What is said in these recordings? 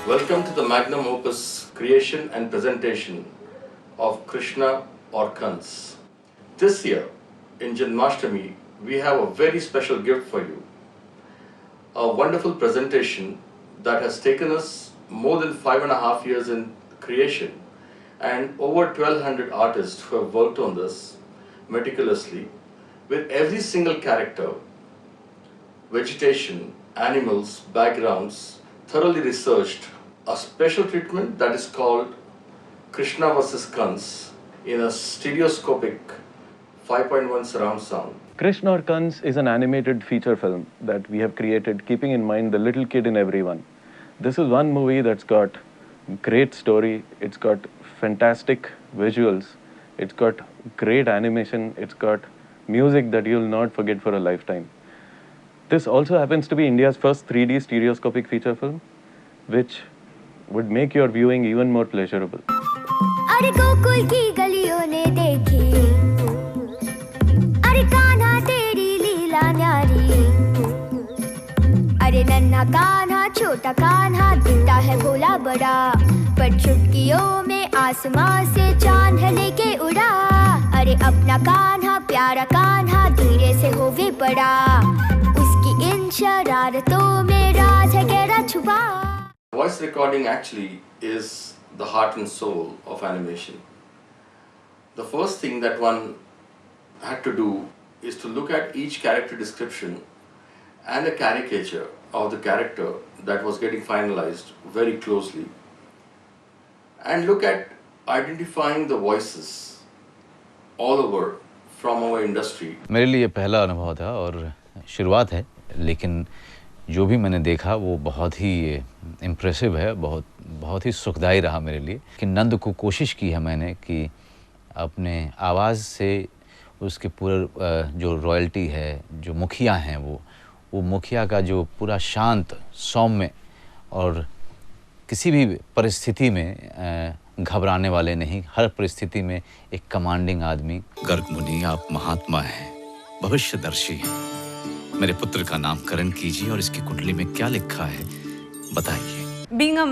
Welcome to the magnum opus creation and presentation of Krishna or Kans. This year, in Janmashtami, we have a very special gift for you. A wonderful presentation that has taken us more than 5.5 years in creation and over 1200 artists who have worked on this meticulously with every single character, vegetation, animals, backgrounds, thoroughly researched. A special treatment that is called Krishna vs. Kans in a stereoscopic 5.1 surround sound. Krishna or Kans is an animated feature film that we have created keeping in mind the little kid in everyone. This is one movie that's got great story, it's got fantastic visuals, it's got great animation, it's got music that you'll not forget for a lifetime. This also happens to be India's first 3D stereoscopic feature film, which would make your viewing even more pleasurable. अरे गोकुल की गलियों ने देखी, अरे कान्हा तेरी लीला न्यारी, अरे नन्हा कान्हा छोटा कान्हा दिखता है भोला बड़ा, पर चुटकियों में आसमां से चांद लेके उड़ा, अरे अपना कान्हा प्यारा कान्हा धीरे से होवे बड़ा, उसकी इन शरारतों में राज है गहरा छुपा. Voice recording actually is the heart and soul of animation. The first thing that one had to do is to look at each character description and a caricature of the character that was getting finalized very closely and look at identifying the voices all over from our industry. मेरे लिए पहला अनुभव था और शुरुआत है, लेकिन जो भी मैंने देखा वो बहुत ही इम्प्रेसिव है, बहुत ही सुखदायी रहा मेरे लिए कि नंद को कोशिश की है मैंने कि अपने आवाज़ से उसके पूरा जो रॉयल्टी है, जो मुखिया हैं वो मुखिया का जो पूरा शांत सौम्य और किसी भी परिस्थिति में घबराने वाले नहीं, हर परिस्थिति में एक कमांडिंग आदमी. गर्ग मुनि, आप महात्मा हैं, भविष्यदर्शी हैं. मेरे पुत्र का नामकरण कीजिए और इसकी कुंडली में क्या लिखा है बताइए. Being a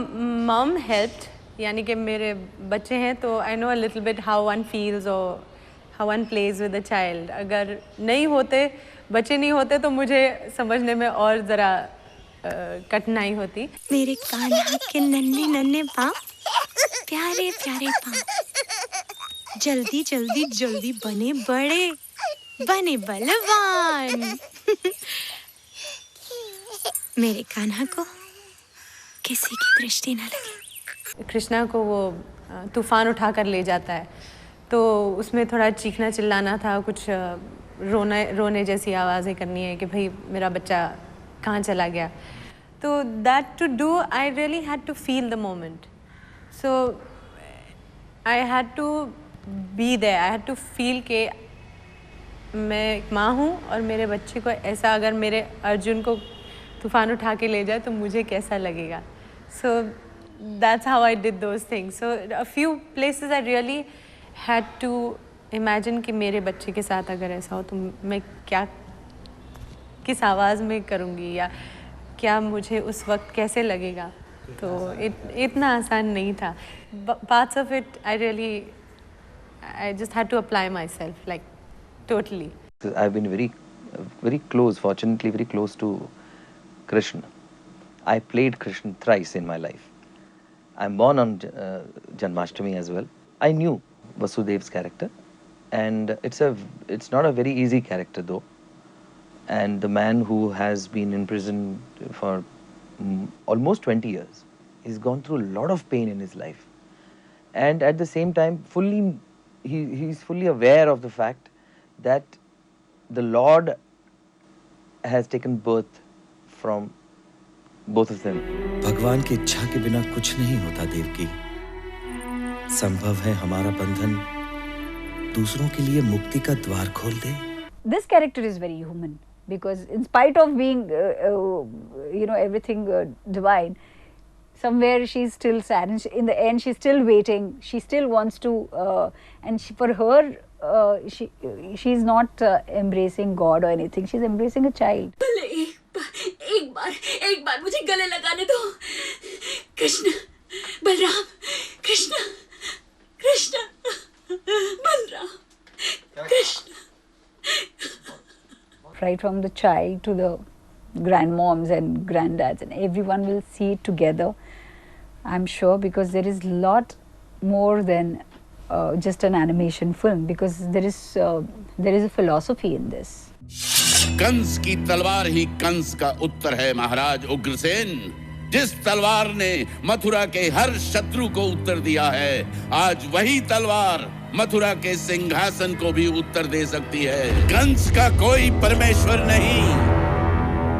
mom helped, यानी कि मेरे बच्चे हैं तो I know a little bit how one feels or how one plays with a child. अगर नहीं होते, बच्चे नहीं होते तो मुझे समझने में और ज़रा कठिनाई होती. मेरे कान्हा के नन्हे नन्हे पाँव, प्यारे प्यारे पाँव, जल्दी जल्दी जल्दी बने बड़े, बने बलवान. मेरे कान्हा को किसी की दृष्टि न लगे. कृष्णा को वो तूफान उठा कर ले जाता है तो उसमें थोड़ा चीखना चिल्लाना था, कुछ रोने जैसी आवाज़ें करनी है कि भाई मेरा बच्चा कहाँ चला गया. तो that to do I really had to feel the moment. So I had to be there, I had to feel के मैं एक माँ हूँ और मेरे बच्चे को ऐसा, अगर मेरे अर्जुन को तूफान उठा के ले जाए तो मुझे कैसा लगेगा. So that's how I did those things. So a few places I really had to imagine कि मेरे बच्चे के साथ अगर ऐसा हो तो मैं क्या, किस आवाज़ में करूँगी या क्या मुझे उस वक्त कैसे लगेगा. तो इतना आसान नहीं था. Parts of it I really, I just had to apply myself like totally. I've been very close, fortunately very close to Krishna. I played Krishna thrice in my life. I'm born on Janmashtami as well. I knew Vasudev's character, and it's not a very easy character though. And the man who has been in prison for almost 20 years, he's gone through a lot of pain in his life, and at the same time he's fully aware of the fact that the Lord has taken birth from both of them. भगवान की इच्छा के बिना कुछ नहीं होता देवकी. संभव है हमारा बंधन दूसरों के लिए मुक्ति का द्वार खोल दे. This character is very human because in spite of being everything divine, somewhere she's still sad, and in the end she's still waiting, she still wants to and for her she's not embracing God or anything, she's embracing a child. भले एक बार मुझे गले लगाने दो. Krishna Balram, Krishna Krishna Balram, Krishna. Right from the child to the grandmoms and granddads, and everyone will see it together, I'm sure, because there is lot more than just an animation film, because there is a philosophy in this. Kans की तलवार ही कंस का उत्तर है महाराज उग्रसेन. जिस तलवार ने मथुरा के हर शत्रु को उत्तर दिया है, आज वही तलवार मथुरा के सिंहासन को भी उत्तर दे सकती है. कंस का कोई परमेश्वर नहीं.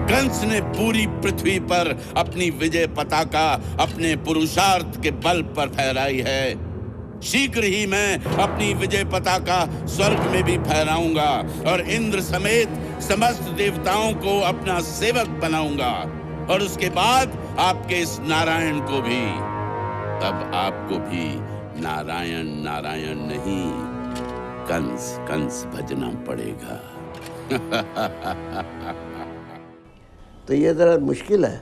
कंस ने पूरी पृथ्वी पर अपनी विजय पताका अपने पुरुषार्थ के बल पर फहराई है. शीघ्र ही मैं अपनी विजय पताका स्वर्ग में भी फहराऊंगा और इंद्र समेत समस्त देवताओं को अपना सेवक बनाऊंगा. और उसके बाद आपके इस नारायण को भी, तब आपको भी नारायण नारायण नहीं, कंस कंस भजना पड़ेगा. तो ये ज़रा मुश्किल है,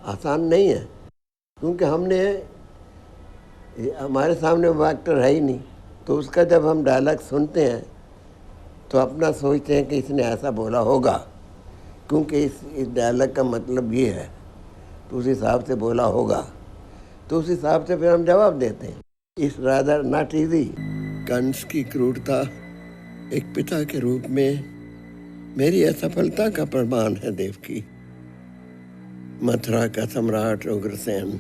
आसान नहीं है, क्योंकि हमारे सामने वो एक्टर है ही नहीं. तो उसका जब हम डायलॉग सुनते हैं तो अपना सोचते हैं कि इसने ऐसा बोला होगा, क्योंकि इस डायलॉग का मतलब ये है, तो उस हिसाब से बोला होगा, तो उस हिसाब से फिर हम जवाब देते हैं. इस रादर नॉट इजी. कंस की क्रूरता एक पिता के रूप में मेरी असफलता का प्रमाण है देवकी. मथुरा का सम्राट उग्रसेन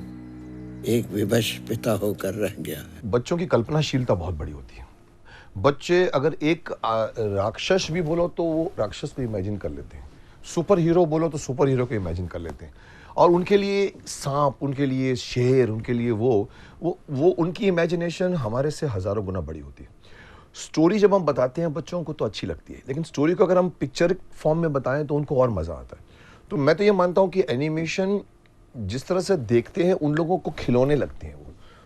एक विवश पिता होकर रह गया. बच्चों की कल्पनाशीलता बहुत बड़ी होती है. बच्चे अगर एक राक्षस भी बोलो तो वो राक्षस को इमेजिन कर लेते हैं, सुपर हीरो बोलो तो सुपर हीरो को इमेजिन कर लेते हैं, और उनके लिए सांप, उनके लिए शेर, उनके लिए वो उनकी इमेजिनेशन हमारे से हजारों गुना बड़ी होती है. स्टोरी जब हम बताते हैं बच्चों को तो अच्छी लगती है, लेकिन स्टोरी को अगर हम पिक्चर फॉर्म में बताएं तो उनको और मज़ा आता है. तो मैं तो ये मानता हूँ कि एनिमेशन जिस तरह से देखते हैं उन लोगों को खिलौने लगते हैं, वो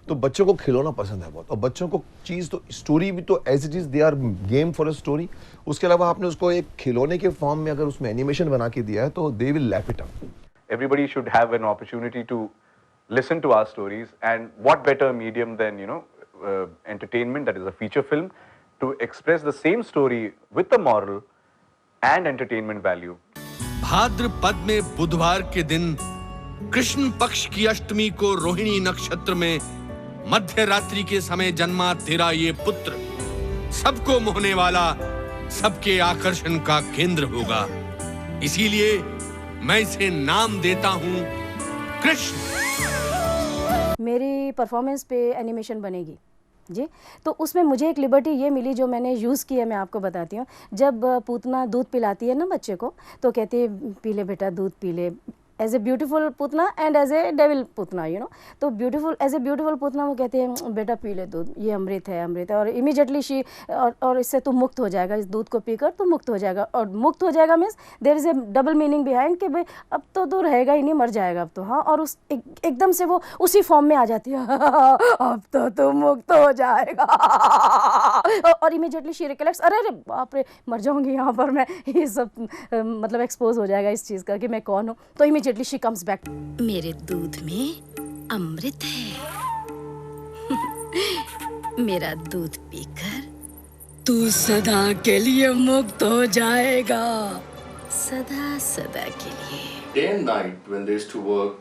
तो बच्चों को खिलौना पसंद है बहुत. और बच्चों को चीज़ तो स्टोरी भी तो as it is they are game for a story. उसके अलावा आपने उसको एक खिलौने के फॉर्म में अगर उसमें एनिमेशन बना के दिया है तो they will lap it up. Everybody should have an opportunity to listen to our stories, and what better medium than entertainment, that is a feature film, to express the same story with a moral and entertainment value. भाद्रपद में बुधवार के दिन कृष्ण पक्ष की अष्टमी को रोहिणी नक्षत्र में मध्य रात्रि के समय जन्मा तेरा ये पुत्र सबको मोहने वाला, सबके आकर्षण का केंद्र होगा. इसीलिए मैं इसे नाम देता हूं कृष्ण. मेरी परफॉर्मेंस पे एनिमेशन बनेगी जी, तो उसमें मुझे एक लिबर्टी ये मिली जो मैंने यूज़ की है, मैं आपको बताती हूँ. जब पूतना दूध पिलाती है ना बच्चे को, तो कहती है पी ले बेटा दूध पी ले, as a beautiful Putana and as a devil Putana, तो beautiful, as a beautiful Putana वो कहते हैं बेटा पी ले दूध, ये अमृत है, अमृत है. और इमीडिएटली और इससे तू मुक्त हो जाएगा, इस दूध को पीकर तू मुक्त हो जाएगा. और मुक्त हो जाएगा means there is a double meaning behind कि भाई अब तो तू रहेगा ही नहीं, मर जाएगा अब तो. हाँ, और उस एकदम से वो उसी फॉर्म में आ जाती है. अब तो तू मुक्त हो जाएगा. और इमीडिएटली शी रिकलेक्ट्स, अरे बाप रे मर जाऊंगी यहाँ पर मैं, ये सब मतलब एक्सपोज हो जाएगा इस चीज़ का कि मैं कौन हूँ. तो इमीडिएटली शी कम्स बैक. मेरे दूध में अमृत है. मेरा दूध पीकर तू सदा के लिए मुक्त हो जाएगा, सदा सदा के लिए. Day and night when they used to work,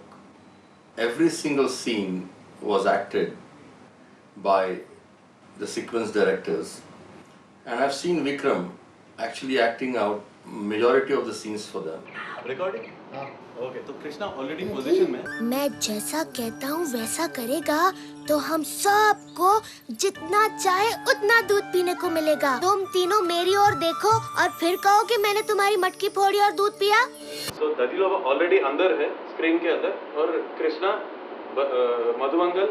every single scene was acted by the sequence directors, and I've seen Vikram actually acting out majority of the scenes for them. Recording? Okay, तो Krishna already position में. मैं जैसा कहता हूँ वैसा करेगा तो हम सबको जितना चाहे उतना दूध पीने को मिलेगा. तुम तीनों मेरी ओर देखो और फिर कहो कि मैंने तुम्हारी मटकी फोड़ी और दूध पिया. सो दधिलोवा ऑलरेडी अंदर है, स्क्रीन के अंदर, और कृष्णा मधुमंगल,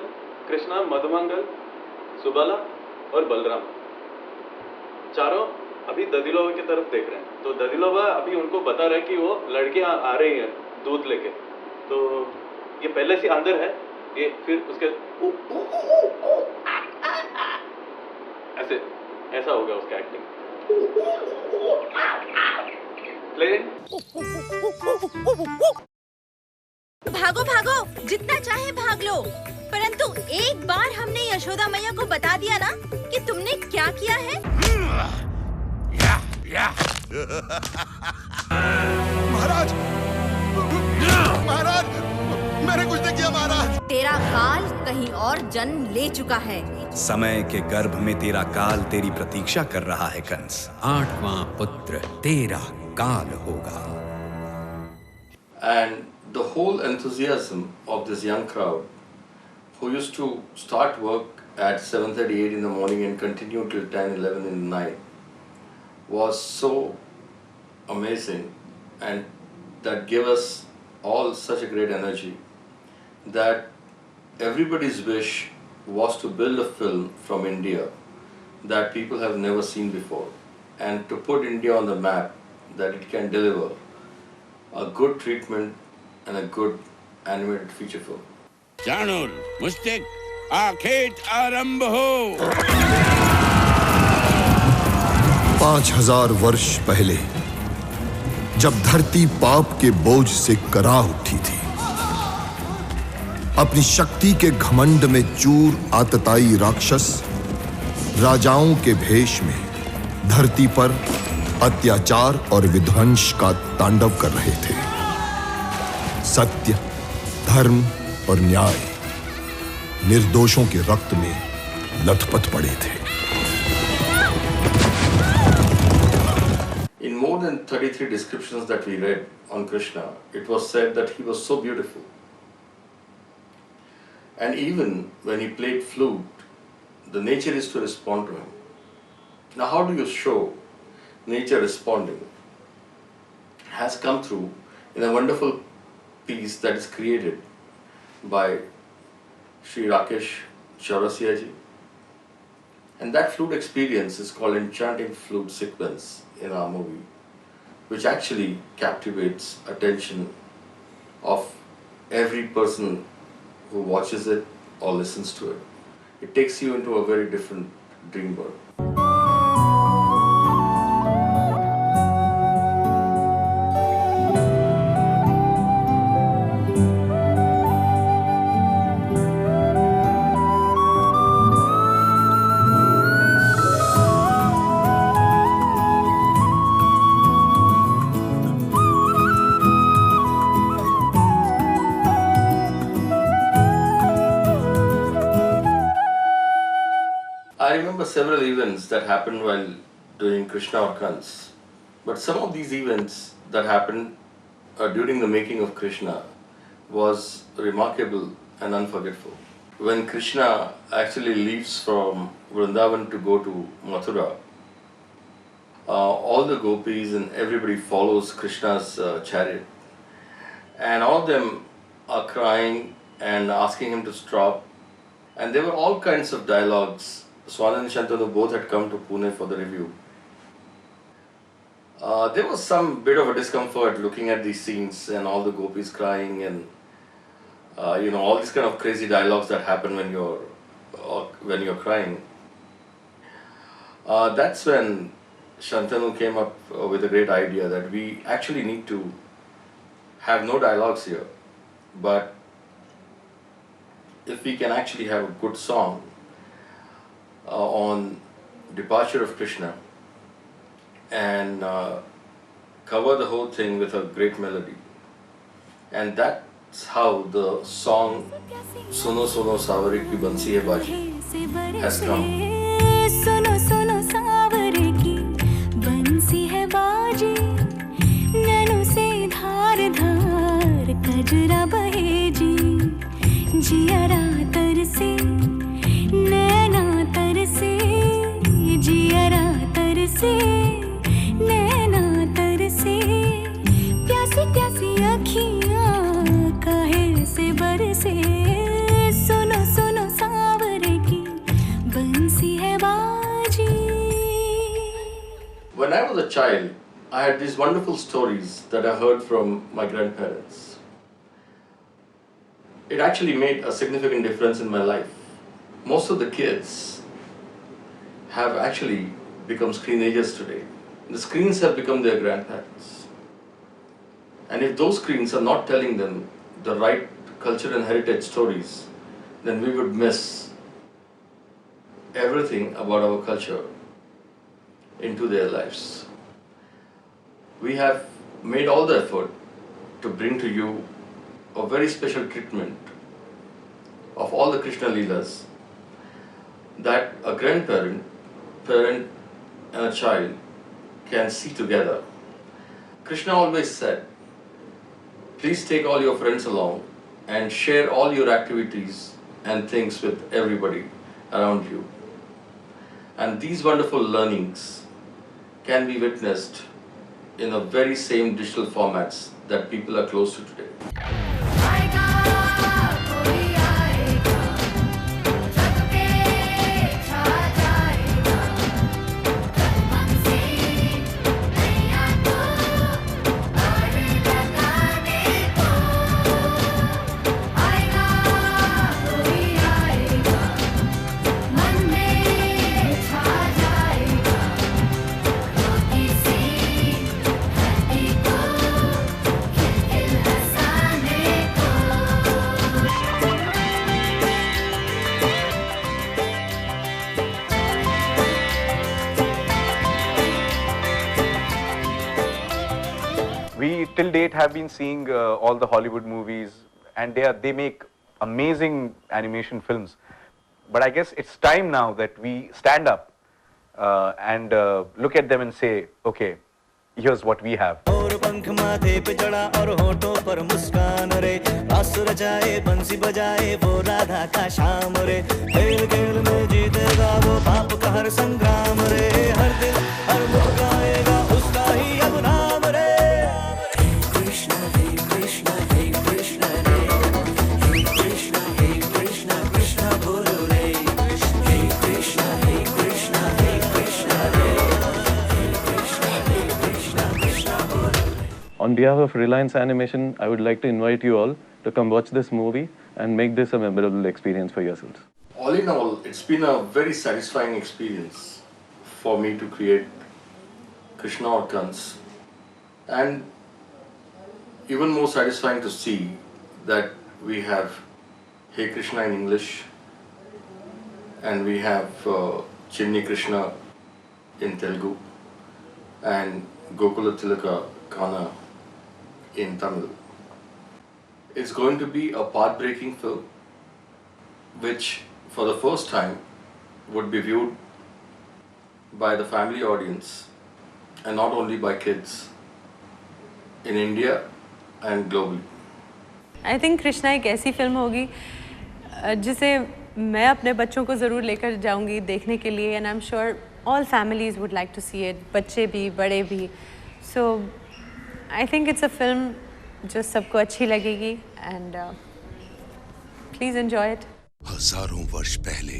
कृष्णा मधुमंगल, सुबाला और बलराम चारों अभी दधिलोवा की तरफ देख रहे हैं. तो दधिलोवा अभी उनको बता रहा है कि वो लड़कियां आ रही हैं दूध लेके. तो ये पहले से अंदर है, ये फिर उसके ऐसा हो गया उसका एक्टिंग. प्ले. भागो भागो, जितना चाहे भाग लो, परंतु एक बार हमने यशोदा मैया को बता दिया ना कि तुमने क्या किया है। महाराज, महाराज, मैंने कुछ नहीं किया महाराज। तेरा काल कहीं और जन्म ले चुका है। समय के गर्भ में तेरा काल तेरी प्रतीक्षा कर रहा है कंस। 8वां पुत्र तेरा काल होगा। And the whole enthusiasm of this young crowd who used to start work at 7:38 in the morning and continue till 10-11 in the night was so amazing, and that gave us all such a great energy that everybody's wish was to build a film from India that people have never seen before, and to put India on the map, that it can deliver a good treatment and a good animated feature film. Chanur, मुश्तिक, आखेट आरंभ हो। 5000 वर्ष पहले जब धरती पाप के बोझ से करा उठी थी, अपनी शक्ति के घमंड में चूर आतताई राक्षस राजाओं के भेष में धरती पर अत्याचार और विध्वंस का तांडव कर रहे थे। सत्य, धर्म और न्याय निर्दोषों के रक्त में लथपथ पड़े थे। In more than 33 descriptions that we read on Krishna, it was said that he was so beautiful. And even when he played flute, the nature is to respond to him. Now, how do you show nature responding? Has come through in a wonderful piece that is created by Sri Rakesh Chaurasia ji. And that flute experience is called Enchanting Flute Sequence in our movie, which actually captivates attention of every person who watches it or listens to it. It takes you into a very different dream world. I remember several events that happened while doing Krishna or Kans, but some of these events that happened during the making of Krishna was remarkable and unforgettable. When Krishna actually leaves from Vrindavan to go to Mathura, all the gopis and everybody follows Krishna's chariot, and all of them are crying and asking him to stop, and there were all kinds of dialogues. Swanand and Shantanu both had come to Pune for the review. There was some bit of a discomfort looking at these scenes and all the gopis crying and all these kind of crazy dialogues that happen when you're crying. That's when Shantanu came up with a great idea that we actually need to have no dialogues here, but if we can actually have a good song on departure of Krishna and cover the whole thing with a great melody. And that's how the song Suno Suno Savare Ki Bansi Hai Baji has come. Suno Suno Savare Ki Bansi Hai Baji, Nanu se dhar dhar kajra bahe ji, jiyara tarse नैना तरसे, जियरा तरसे, नैना तरसे, प्यासी प्यासी अखियाँ काहे से बरसे, सुनो सुनो सावरे की बंसी है बाजी। When I was a child, I had these wonderful stories that I heard from my grandparents. It actually made a significant difference in my life. Most of the kids have actually become screenagers today. The screens have become their grandparents. And if those screens are not telling them the right culture and heritage stories, then we would miss everything about our culture into their lives. We have made all the effort to bring to you a very special treatment of all the Krishna Leelas that a grandparent, parent and a child can see together. Krishna always said, please take all your friends along and share all your activities and things with everybody around you. And these wonderful learnings can be witnessed in the very same digital formats that people are close to today. We till date have been seeing all the Hollywood movies, and they make amazing animation films. But I guess it's time now that we stand up and look at them and say, okay, here's what we have. और पंख माथे पे चढ़ा और होठों पर मुस्कान रे, रास रचाए बंसी बजाए वो राधा का शाम रे, खेल खेल में जीतेगा वो पाप का हर संग्राम रे, हर दिल हर मुस्काएगा उसका ही अब नाम रे। हे कृष्ण रे, हे कृष्ण कृष्ण बोलो रे, हे कृष्ण रे, हे कृष्ण रे, On behalf of Reliance Animation, I would like to invite you all to come watch this movie and make this a memorable experience for yourselves. All in all, it's been a very satisfying experience for me to create Krishna or Kans, and even more satisfying to see that we have Hey Krishna in English and we have Chimni Krishna in Telugu and Gokula Tilaka Kana in Tamil. It's going to be a path-breaking film which for the first time would be viewed by the family audience and not only by kids in India and globally. I think Krishna एक ऐसी film होगी जिसे मैं अपने बच्चों को ज़रूर लेकर जाऊंगी देखने के लिए, and I'm sure all families would like to see it, बच्चे भी बड़े भी. So I think it's a film जो सबको अच्छी लगेगी, and please enjoy it. हजारों वर्ष पहले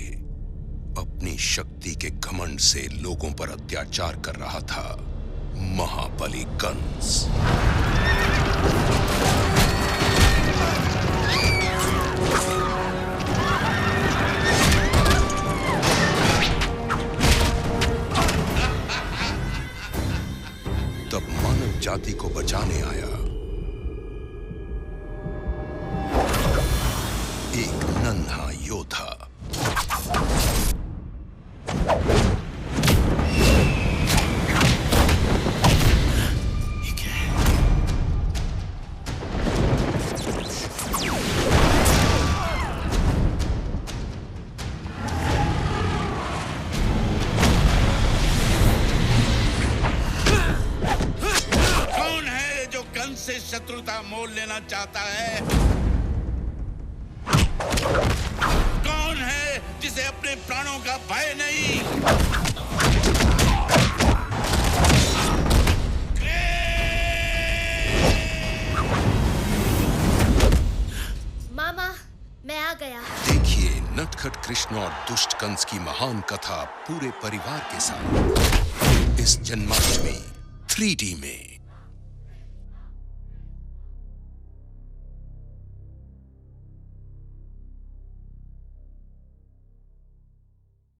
अपनी शक्ति के घमंड से लोगों पर अत्याचार कर रहा था महाबली कंस। तब मानव जाति को बचाने आया एक नन्हा योद्धा। कौन है जो कंस से शत्रुता मोल लेना चाहता है? कौन है जिसे अपने प्राणों का भय नहीं? मामा, मैं आ गया। देखिए नटखट कृष्ण और दुष्ट कंस की महान कथा पूरे परिवार के साथ इस जन्माष्टमी 3D में।